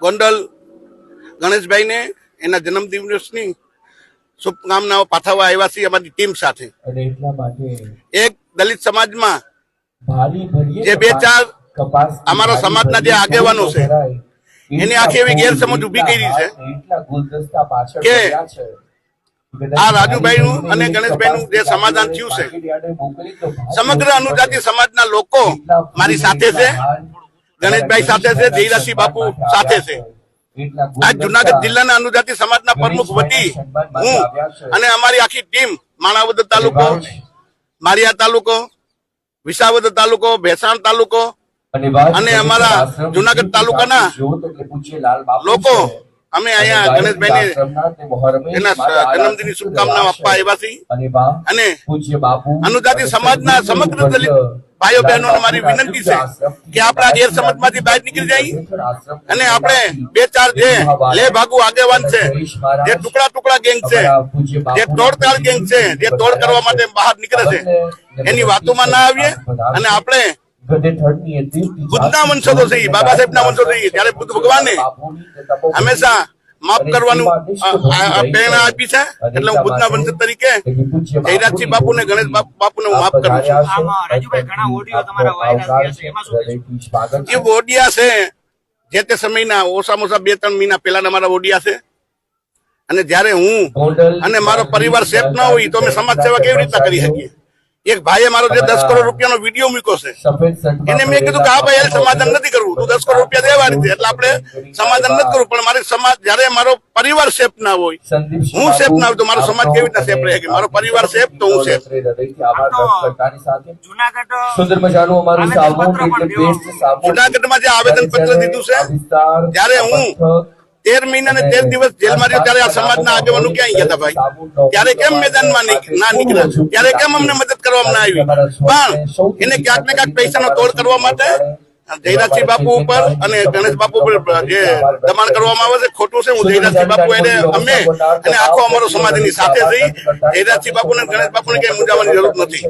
ગોંડલ ગણેશભાઈને એના જન્મદિવસની શુભકામનાઓ પાઠવવા આવ્યા છીએ અમારી ટીમ સાથે। એક દલિત સમાજમાં જે 2-4 અમારા સમાજના જે આગેવાનો છે એની આખી એવી ગેરસમજ ઉભી કરી છે કે આ રાજુભાઈનું અને ગણેશભાઈનું જે સમાધાન થયું છે સમગ્ર અનુજાતિ સમાજના લોકો મારી સાથે છે, ગણેશભાઈ સાથે છે, જયરાજસિંહ બાપુ સાથે છે। આજ જુનાગઢ જિલ્લાના અનુજાતિ સમાજના પ્રમુખ વતી હું અને અમારી આખી ટીમ માણાવદર તાલુકો, મારિયા તાલુકો, વિસાવદર તાલુકો, ભેસાણ તાલુકો અને અમારા જુનાગઢ તાલુકાના લોકો અમે અહીંયા ગણેશભાઈને એના જન્મદિનની શુભકામનાઓ આપવા આવ્યા છીએ અને અનુજાતિ સમાજના સમગ્ર દલિત ભાઈઓ બહેનોને મારી વિનંતી છે કે આપણા ગેરસમજમાંથી બહાર નીકળી જઈએ અને આપણે 2-4 જે લે ભાગુ આગેવાન છે, જે ટુકડા ગેંગ છે, જે તોડતાડ ગેંગ છે, જે તોડ કરવા માટે બહાર નીકળે છે એની વાતોમાં ના આવીએ અને આપણે બુદ્ધના વંશજો છીએ, બાબા સાહેબના વંશજો છીએ। ત્યારે બુદ્ધ ભગવાને હંમેશા માફ કરવાનું પ્રેરણા આપી છે, એટલે હું બુદ્ધના વંશજ તરીકે જયરાજસિંહ બાપુ ને ગણેશ બાપુને હું માફ કરું છું। જે ઓડિયા છે જે તે સમયના ઓછામાં ઓછા 2-3 મહિના પહેલાના મારા ઓડિયા છે અને જયારે હું અને મારો પરિવાર સેફ ના હોય તો અમે સમાજ સેવા કેવી રીતના કરી શકીએ। એક ભાઈએ મારો જે 10 કરોડ રૂપિયાનો વિડીયો મૂક્યો છે એને મેં કીધું કે હા ભાઈ એને સમાધાન નથી કરવું, તું 10 કરોડ રૂપિયા દેવાની છે એટલે આપણે સમાધાન નથી કરવું, પણ મારી સમાજ જયારે મારો પરિવાર સેફ ના હોય, હું સેફ ના હોય તો મારો સમાજ કેવી રીતના સેફ રહે? કે મારો પરિવાર સેફ તો હું સેફ। જુનાગઢમાં જે આવેદન પત્ર દીધું છે ત્યારે હું 13 મહિના ને 13 દિવસ જેલમાં રહ્યો ત્યારે આ સમાજના આગેવાનો ક્યાં ગયા હતા ભાઈ? ત્યારે કેમ મેદાનમાં ના નીકળ્યા? ત્યારે કેમ અમને મદદ કરવામાં ના આવી? પણ એને ક્યાંક ને ક્યાંક પૈસાનો તોડ કરવા માટે જયરાજસિંહ બાપુ ઉપર અને ગણેશ બાપુ ઉપર જે દબાણ કરવામાં આવે છે ખોટું છે। હું જયરાજસિંહ બાપુ એને અમે અને આખો અમારો સમાજ એની સાથે જઈ જયરાજસિંહ બાપુ ને ગણેશ બાપુ ને કઈ મૂંઝાવાની જરૂર નથી।